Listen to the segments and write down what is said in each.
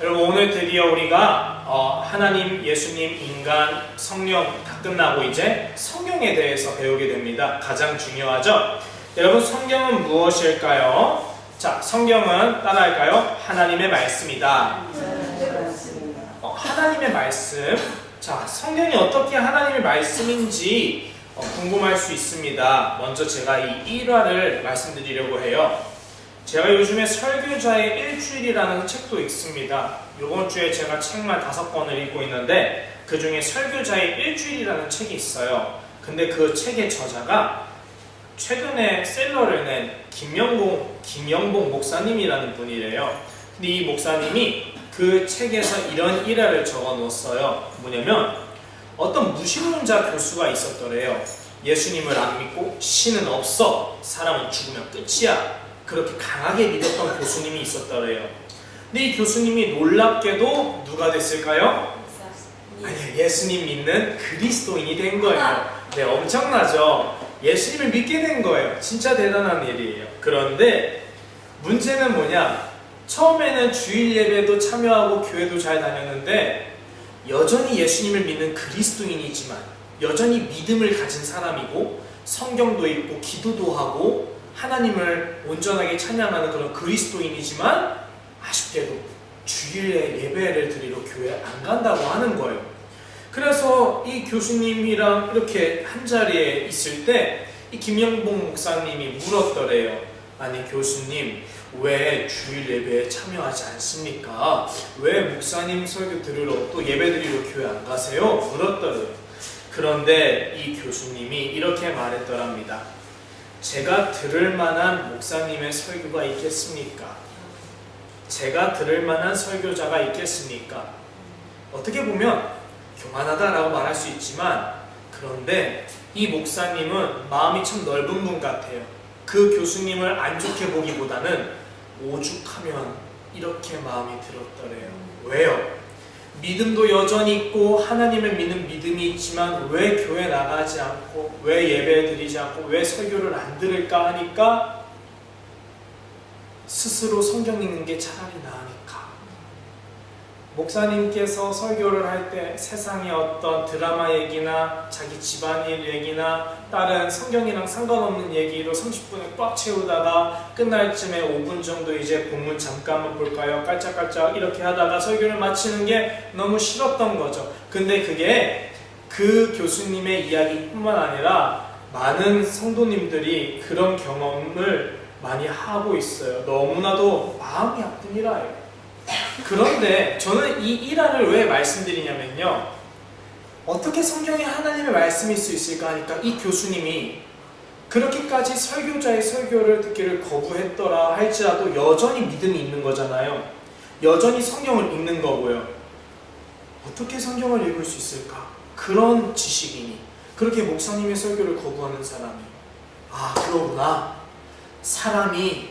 여러분 오늘 드디어 우리가 하나님, 예수님, 인간, 성령 다 끝나고 이제 성경에 대해서 배우게 됩니다. 가장 중요하죠? 여러분 성경은 무엇일까요? 자, 성경은 따라할까요? 하나님의 말씀이다. 하나님의 말씀. 자, 성경이 어떻게 하나님의 말씀인지 궁금할 수 있습니다. 먼저 제가 이 1화를 말씀드리려고 해요. 제가 요즘에 설교자의 일주일이라는 책도 읽습니다. 이번 주에 제가 책만 5권을 읽고 있는데 그 중에 설교자의 일주일이라는 책이 있어요. 근데 그 책의 저자가 최근에 셀러를 낸 김영봉 목사님이라는 분이래요. 근데 이 목사님이 그 책에서 이런 일화를 적어 놓았어요. 뭐냐면 어떤 무신론자 교수가 있었더래요. 예수님을 안 믿고 신은 없어, 사람은 죽으면 끝이야, 그렇게 강하게 믿었던 교수님이 있었더래요. 근데 이 교수님이 놀랍게도 누가 됐을까요? 아니, 예수님 믿는 그리스도인이 된 거예요. 네, 엄청나죠? 예수님을 믿게 된 거예요. 진짜 대단한 일이에요. 그런데 문제는 뭐냐? 처음에는 주일 예배도 참여하고 교회도 잘 다녔는데 여전히 예수님을 믿는 그리스도인이지만 여전히 믿음을 가진 사람이고 성경도 읽고 기도도 하고 하나님을 온전하게 찬양하는 그런 그리스도인이지만 아쉽게도 주일에 예배를 드리러 교회에 안 간다고 하는 거예요. 그래서 이 교수님이랑 이렇게 한자리에 있을 때 이 김영봉 목사님이 물었더래요. 아니 교수님, 왜 주일 예배에 참여하지 않습니까? 왜 목사님 설교 들으러 또 예배 드리러 교회 안 가세요? 물었더래요. 그런데 이 교수님이 이렇게 말했더랍니다. 제가 들을 만한 목사님의 설교가 있겠습니까? 제가 들을 만한 설교자가 있겠습니까? 어떻게 보면 교만하다라고 말할 수 있지만 그런데 이 목사님은 마음이 참 넓은 분 같아요. 그 교수님을 안 좋게 보기보다는 오죽하면 이렇게 마음이 들었더래요. 왜요? 믿음도 여전히 있고 하나님을 믿는 믿음이 있지만 왜 교회 나가지 않고 왜 예배 드리지 않고 왜 설교를 안 들을까 하니까 스스로 성경 읽는 게 차라리 나으니까. 목사님께서 설교를 할 때 세상의 어떤 드라마 얘기나 자기 집안일 얘기나 다른 성경이랑 상관없는 얘기로 30분을 꽉 채우다가 끝날 쯤에 5분 정도 이제 본문 잠깐만 볼까요? 깔짝깔짝 이렇게 하다가 설교를 마치는 게 너무 싫었던 거죠. 근데 그게 그 교수님의 이야기뿐만 아니라 많은 성도님들이 그런 경험을 많이 하고 있어요. 너무나도 마음이 아픈 일화예요. 그런데 저는 이 일화를 왜 말씀드리냐면요, 어떻게 성경에 하나님의 말씀일 수 있을까 하니까 이 교수님이 그렇게까지 설교자의 설교를 듣기를 거부했더라 할지라도 여전히 믿음이 있는 거잖아요. 여전히 성경을 읽는 거고요. 어떻게 성경을 읽을 수 있을까? 그런 지식인이 그렇게 목사님의 설교를 거부하는 사람이, 아 그러구나, 사람이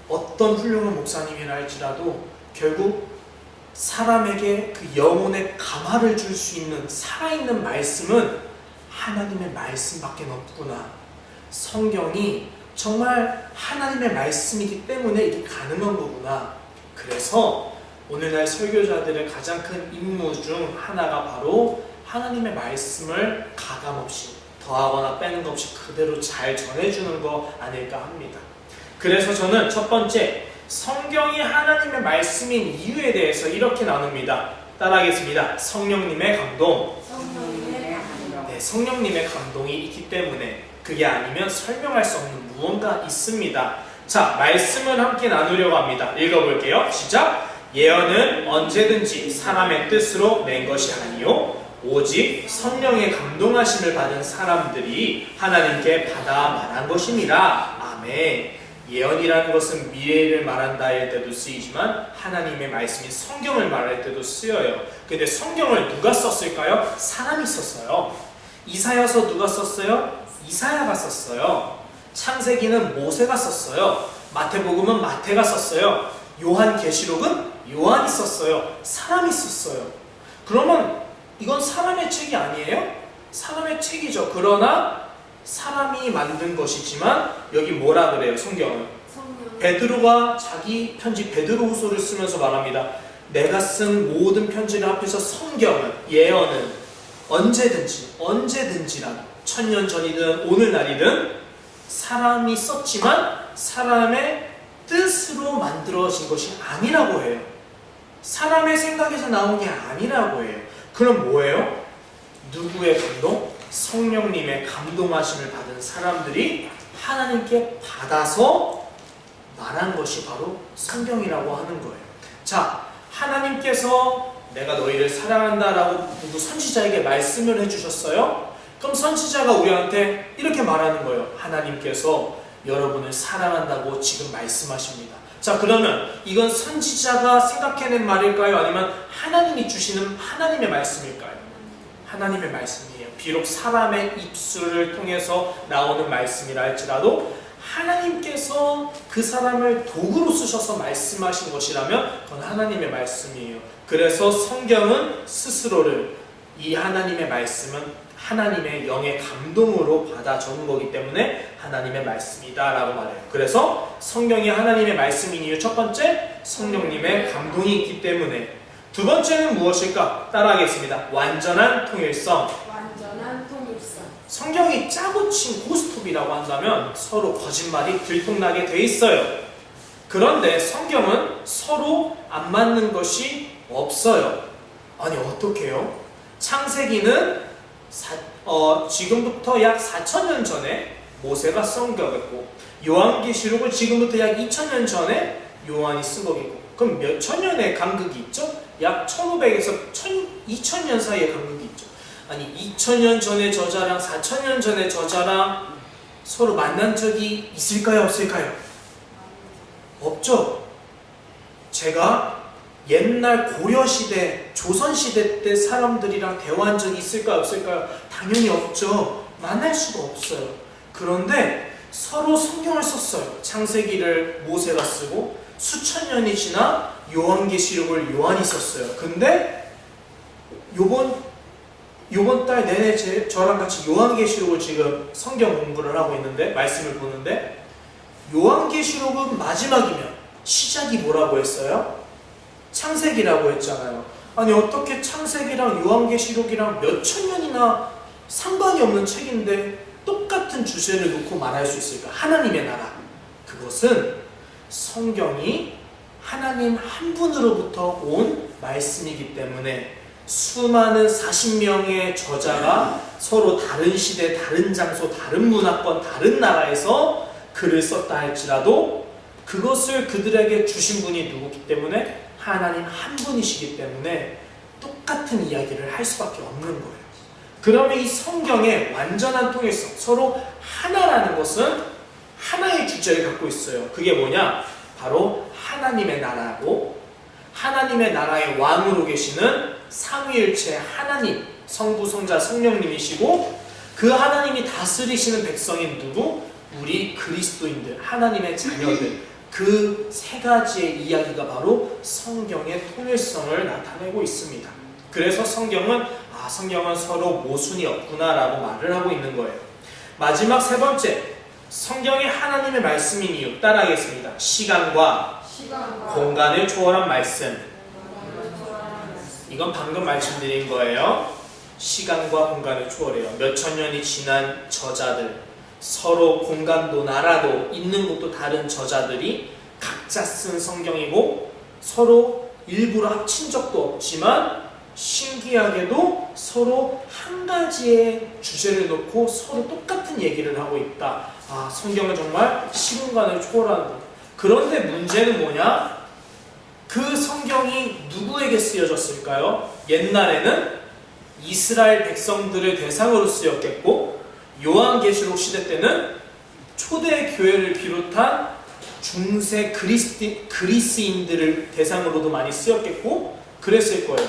어떤 훌륭한 목사님이라 할지라도 결국 사람에게 그 영혼의 감화를 줄 수 있는 살아있는 말씀은 하나님의 말씀밖에 없구나. 성경이 정말 하나님의 말씀이기 때문에 이게 가능한 거구나. 그래서 오늘날 설교자들의 가장 큰 임무 중 하나가 바로 하나님의 말씀을 가감없이 더하거나 빼는 것 없이 그대로 잘 전해주는 거 아닐까 합니다. 그래서 저는 첫 번째, 성경이 하나님의 말씀인 이유에 대해서 이렇게 나눕니다. 따라하겠습니다. 성령님의 감동. 네, 성령님의 감동이 있기 때문에, 그게 아니면 설명할 수 없는 무언가 있습니다. 자, 말씀을 함께 나누려고 합니다. 읽어볼게요. 시작! 예언은 언제든지 사람의 뜻으로 낸 것이 아니요 오직 성령의 감동하심을 받은 사람들이 하나님께 받아 말한 것입니다. 아멘. 예언이라는 것은 미래를 말한다 할 때도 쓰이지만 하나님의 말씀인 성경을 말할 때도 쓰여요. 근데 성경을 누가 썼을까요? 사람이 썼어요. 이사야서 누가 썼어요? 이사야가 썼어요. 창세기는 모세가 썼어요. 마태복음은 마태가 썼어요. 요한계시록은 요한이 썼어요. 사람이 썼어요. 그러면 이건 사람의 책이 아니에요? 사람의 책이죠. 그러나 사람이 만든 것이지만 여기 뭐라 그래요? 성경은 베드로가 자기 편지 베드로후서를 쓰면서 말합니다. 내가 쓴 모든 편지를 합해서 성경은, 예언은 언제든지라도 천년 전이든 오늘날이든 사람이 썼지만 사람의 뜻으로 만들어진 것이 아니라고 해요. 사람의 생각에서 나온 게 아니라고 해요. 그럼 뭐예요? 누구의 감동? 성령님의 감동하심을 받은 사람들이 하나님께 받아서 말한 것이 바로 성경이라고 하는 거예요. 자, 하나님께서 내가 너희를 사랑한다라고 누구 선지자에게 말씀을 해주셨어요? 그럼 선지자가 우리한테 이렇게 말하는 거예요. 하나님께서 여러분을 사랑한다고 지금 말씀하십니다. 자, 그러면 이건 선지자가 생각해낸 말일까요? 아니면 하나님이 주시는 하나님의 말씀일까요? 하나님의 말씀이에요. 비록 사람의 입술을 통해서 나오는 말씀이라 할지라도 하나님께서 그 사람을 도구로 쓰셔서 말씀하신 것이라면 그건 하나님의 말씀이에요. 그래서 성경은 스스로를 이 하나님의 말씀은 하나님의 영의 감동으로 받아 적은 거기 때문에 하나님의 말씀이다 라고 말해요. 그래서 성경이 하나님의 말씀인 이유 첫 번째, 성령님의 감동이 있기 때문에. 두 번째는 무엇일까? 따라하겠습니다. 완전한 통일성. 완전한 통일성. 성경이 짜고 친 고스톱이라고 한다면 서로 거짓말이 들통나게 돼 있어요. 그런데 성경은 서로 안 맞는 것이 없어요. 아니 어떡해요? 창세기는 지금부터 약 4,000년 전에 모세가 쓴 거겠고, 요한계시록은 지금부터 약 2,000년 전에 요한이 쓴 거겠고, 그럼 몇 천 년의 간극이 있죠? 약 1500에서 2000년 사이의 간극이 있죠. 아니 2000년 전의 저자랑 4000년 전의 저자랑 서로 만난 적이 있을까요? 없을까요? 없죠. 제가 옛날 고려시대, 조선시대 때 사람들이랑 대화한 적이 있을까요? 없을까요? 당연히 없죠. 만날 수가 없어요. 그런데 서로 성경을 썼어요. 창세기를 모세가 쓰고 수천 년이 지나 요한계시록을 요한이 썼어요. 근데 요번 달 내내 저랑 같이 요한계시록을 지금 성경 공부를 하고 있는데, 말씀을 보는데, 요한계시록은 마지막이면 시작이 뭐라고 했어요? 창세기라고 했잖아요. 아니 어떻게 창세기랑 요한계시록이랑 몇천 년이나 상관이 없는 책인데 똑같은 주제를 놓고 말할 수 있을까? 하나님의 나라. 그것은 성경이 하나님 한 분으로부터 온 말씀이기 때문에 수많은 40명의 저자가 서로 다른 시대, 다른 장소, 다른 문화권, 다른 나라에서 글을 썼다 할지라도 그것을 그들에게 주신 분이 누구기 때문에 하나님 한 분이시기 때문에 똑같은 이야기를 할 수밖에 없는 거예요. 그러면 이 성경의 완전한 통일성, 서로 하나라는 것은 하나의 주제를 갖고 있어요. 그게 뭐냐? 바로 하나님의 나라고, 하나님의 나라의 왕으로 계시는 삼위일체 하나님, 성부, 성자, 성령님이시고, 그 하나님이 다스리시는 백성인 누구? 우리 그리스도인들, 하나님의 자녀들. 그 세 가지의 이야기가 바로 성경의 통일성을 나타내고 있습니다. 그래서 성경은 서로 모순이 없구나 라고 말을 하고 있는 거예요. 마지막 세 번째, 성경이 하나님의 말씀인 이유 따라하겠습니다. 시간과 공간을 초월한 말씀. 이건 방금 말씀드린 거예요. 시간과 공간을 초월해요. 몇천 년이 지난 저자들, 서로 공간도 나라도 있는 곳도 다른 저자들이 각자 쓴 성경이고 서로 일부러 합친 적도 없지만 신기하게도 서로 한 가지의 주제를 놓고 서로 똑같은 얘기를 하고 있다. 성경은 정말 시공간을 초월한다. 그런데 문제는 뭐냐? 그 성경이 누구에게 쓰여졌을까요? 옛날에는 이스라엘 백성들을 대상으로 쓰였겠고, 요한계시록 시대 때는 초대 교회를 비롯한 중세 그리스인들을 대상으로도 많이 쓰였겠고 그랬을 거예요.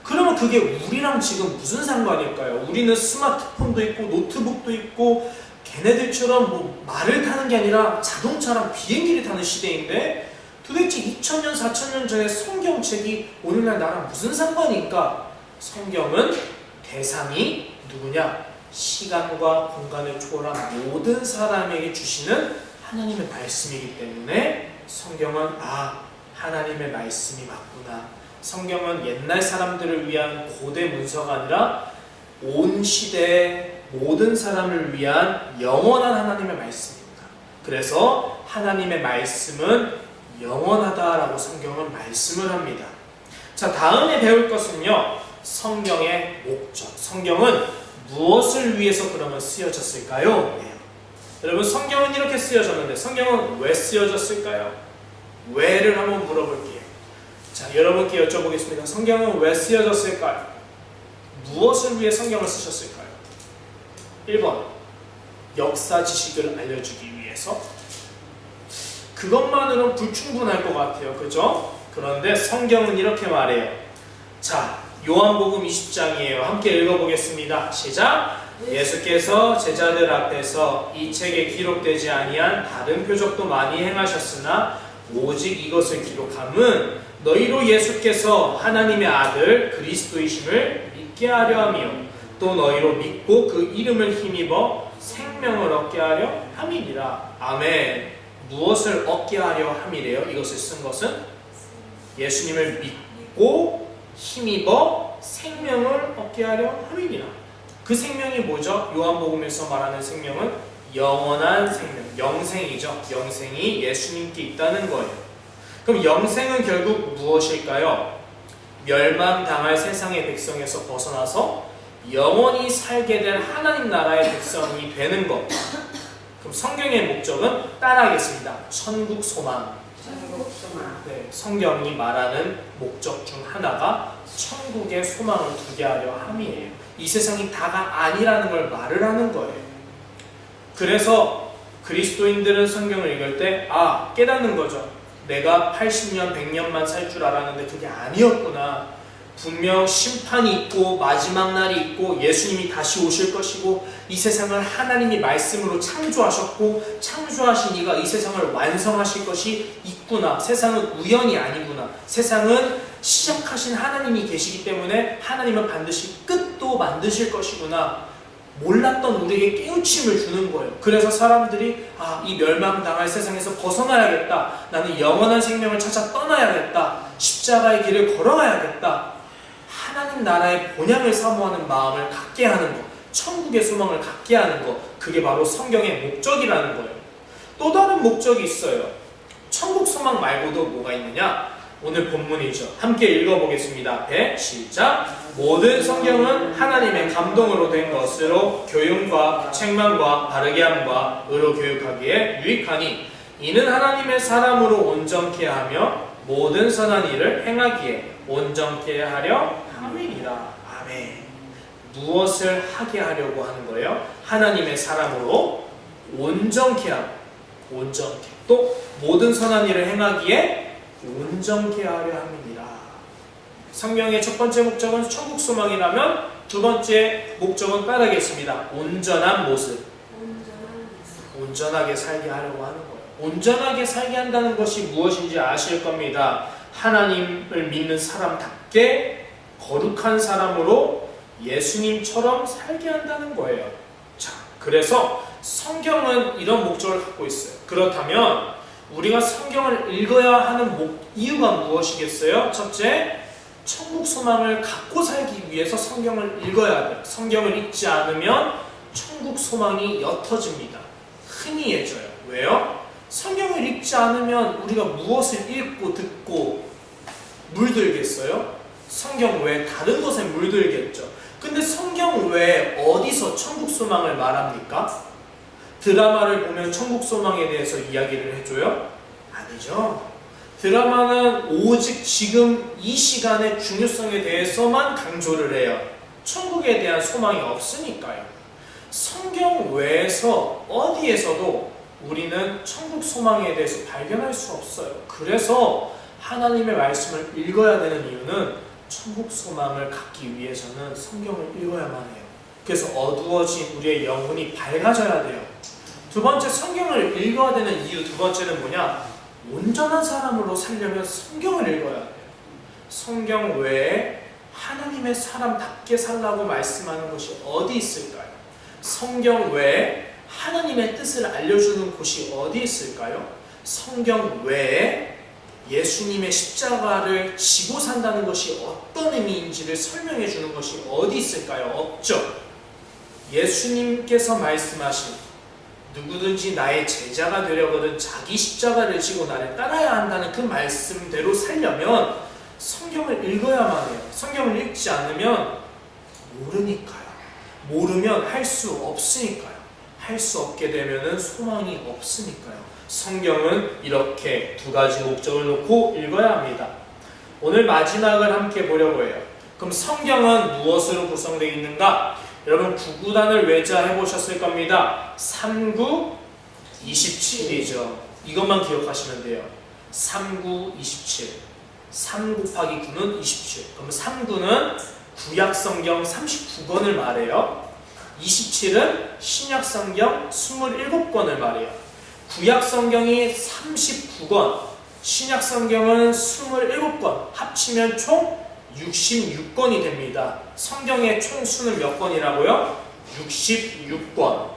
그러면 그게 우리랑 지금 무슨 상관일까요? 우리는 스마트폰도 있고 노트북도 있고 걔네들처럼 말을 타는 게 아니라 자동차랑 비행기를 타는 시대인데 도대체 2000년, 4000년 전에 성경책이 오늘날 나랑 무슨 상관일까? 성경은 대상이 누구냐? 시간과 공간을 초월한 모든 사람에게 주시는 하나님의 말씀이기 때문에 성경은 하나님의 말씀이 맞구나. 성경은 옛날 사람들을 위한 고대 문서가 아니라 온 시대의 모든 사람을 위한 영원한 하나님의 말씀입니다. 그래서 하나님의 말씀은 영원하다라고 성경은 말씀을 합니다. 자, 다음에 배울 것은요, 성경의 목적. 성경은 무엇을 위해서 그러면 쓰여졌을까요? 네. 여러분, 성경은 이렇게 쓰여졌는데 성경은 왜 쓰여졌을까요? 왜를 한번 물어볼게요. 자, 여러분께 여쭤보겠습니다. 성경은 왜 쓰여졌을까요? 무엇을 위해 성경을 쓰셨을까요? 1번, 역사 지식을 알려주기 위해서. 그것만으로는 불충분할 것 같아요. 그죠? 그런데 성경은 이렇게 말해요. 자, 요한복음 20장이에요. 함께 읽어보겠습니다. 시작! 예수께서 제자들 앞에서 이 책에 기록되지 아니한 다른 표적도 많이 행하셨으나 오직 이것을 기록함은 너희로 예수께서 하나님의 아들 그리스도이심을 믿게 하려 하며 또 너희로 믿고 그 이름을 힘입어 생명을 얻게 하려 함이니라. 아멘. 무엇을 얻게 하려 함이래요? 이것을 쓴 것은 예수님을 믿고 힘입어 생명을 얻게 하려 함이니라. 그 생명이 뭐죠? 요한복음에서 말하는 생명은 영원한 생명, 영생이죠. 영생이 예수님께 있다는 거예요. 그럼 영생은 결국 무엇일까요? 멸망당할 세상의 백성에서 벗어나서 영원히 살게 될 하나님 나라의 백성이 되는 것. 그럼 성경의 목적은 따라하겠습니다. 천국 소망. 네, 성경이 말하는 목적 중 하나가 천국의 소망을 두게 하려 함이에요. 이 세상이 다가 아니라는 걸 말을 하는 거예요. 그래서 그리스도인들은 성경을 읽을 때 깨닫는 거죠. 내가 80년, 100년만 살 줄 알았는데 그게 아니었구나. 분명 심판이 있고 마지막 날이 있고 예수님이 다시 오실 것이고 이 세상을 하나님이 말씀으로 창조하셨고 창조하신 이가 이 세상을 완성하실 것이 있구나. 세상은 우연이 아니구나. 세상은 시작하신 하나님이 계시기 때문에 하나님은 반드시 끝도 만드실 것이구나. 몰랐던 우리에게 깨우침을 주는 거예요. 그래서 사람들이 이 멸망당할 세상에서 벗어나야겠다. 나는 영원한 생명을 찾아 떠나야겠다. 십자가의 길을 걸어가야겠다. 하나님 나라의 본향을 사모하는 마음을 갖게 하는 것, 천국의 소망을 갖게 하는 것, 그게 바로 성경의 목적이라는 거예요. 또 다른 목적이 있어요. 천국 소망 말고도 뭐가 있느냐? 오늘 본문이죠. 함께 읽어보겠습니다. 앞에 시작! 모든 성경은 하나님의 감동으로 된 것으로 교훈과 책망과 바르게 함과 의로 교육하기에 유익하니 이는 하나님의 사람으로 온전케 하며 모든 선한 일을 행하기에 온전케 하려 함이니라. 아멘. 무엇을 하게 하려고 하는 거예요? 하나님의 사람으로 온전케 함. 온전케. 또 모든 선한 일을 행하기에 온전케 하려 함이니라. 성경의 첫 번째 목적은 천국 소망이라면 두 번째 목적은 따르겠습니다. 온전한 모습. 온전하게 살게 하려고 하는 거예요. 온전하게 살게 한다는 것이 무엇인지 아실 겁니다. 하나님을 믿는 사람답게 거룩한 사람으로 예수님처럼 살게 한다는 거예요. 자, 그래서 성경은 이런 목적을 갖고 있어요. 그렇다면 우리가 성경을 읽어야 하는 이유가 무엇이겠어요? 첫째, 천국 소망을 갖고 살기 위해서 성경을 읽어야 돼요. 성경을 읽지 않으면 천국 소망이 옅어집니다. 흔히해져요. 왜요? 성경을 읽지 않으면 우리가 무엇을 읽고 듣고 물들겠어요? 성경 외에 다른 것에 물들겠죠. 근데 성경 외에 어디서 천국 소망을 말합니까? 드라마를 보면 천국 소망에 대해서 이야기를 해줘요? 아니죠. 드라마는 오직 지금 이 시간의 중요성에 대해서만 강조를 해요. 천국에 대한 소망이 없으니까요. 성경 외에서 어디에서도 우리는 천국 소망에 대해서 발견할 수 없어요. 그래서 하나님의 말씀을 읽어야 되는 이유는 천국 소망을 갖기 위해서는 성경을 읽어야만 해요. 그래서 어두워진 우리의 영혼이 밝아져야 돼요. 두 번째, 성경을 읽어야 되는 이유 두 번째는 뭐냐? 온전한 사람으로 살려면 성경을 읽어야 돼요. 성경 외에 하나님의 사람답게 살라고 말씀하는 것이 어디 있을까요? 성경 외에 하나님의 뜻을 알려주는 곳이 어디 있을까요? 성경 외에 예수님의 십자가를 지고 산다는 것이 어떤 의미인지를 설명해 주는 것이 어디 있을까요? 없죠. 예수님께서 말씀하신 누구든지 나의 제자가 되려거든 자기 십자가를 지고 나를 따라야 한다는 그 말씀대로 살려면 성경을 읽어야만 해요. 성경을 읽지 않으면 모르니까요. 모르면 할 수 없으니까요. 할 수 없게 되면은 소망이 없으니까요. 성경은 이렇게 두 가지 목적을 놓고 읽어야 합니다. 오늘 마지막을 함께 보려고 해요. 그럼 성경은 무엇으로 구성되어 있는가? 여러분 구구단을 외자해 보셨을 겁니다. 3, 9, 27이죠. 이것만 기억하시면 돼요. 3, 9, 27. 3 곱하기 9는 27. 그럼 3, 9는 구약성경 39권을 말해요. 27은 신약성경 27권을 말해요. 구약성경이 39권, 신약성경은 27권, 합치면 총 66권이 됩니다. 성경의 총 수는 몇 권이라고요? 66권.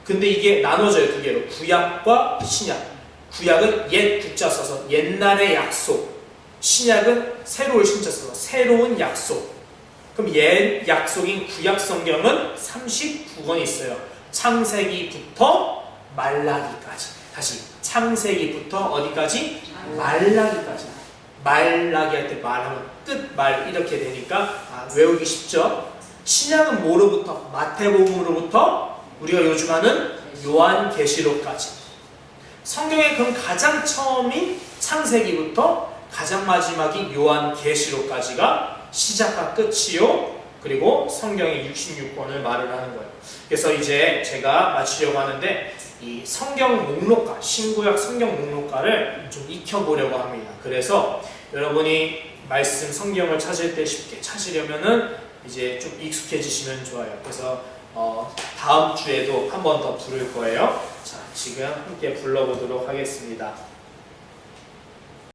근데 이게 나눠져요, 두 개로. 구약과 신약. 구약은 옛 국자 써서 옛날의 약속. 신약은 새로운 신자 써서 새로운 약속. 그럼 옛 약속인 구약 성경은 39권이 있어요. 창세기부터 말라기까지. 다시 창세기부터 어디까지? 말라기까지. 말라기 할 때 말하면 끝, 말 이렇게 되니까 외우기 쉽죠? 신약은 뭐로부터? 마태복음으로부터 우리가 요즘 하는 요한계시록까지. 성경의 그럼 가장 처음인 창세기부터 가장 마지막인 요한계시록까지가 시작과 끝이요. 그리고 성경의 66권을 말을 하는 거예요. 그래서 이제 제가 마치려고 하는데 이 성경 목록가, 신구약 성경 목록가를 좀 익혀보려고 합니다. 그래서 여러분이 말씀 성경을 찾을 때 쉽게 찾으려면은 이제 좀 익숙해지시면 좋아요. 그래서 다음 주에도 한 번 더 부를 거예요. 자, 지금 함께 불러보도록 하겠습니다.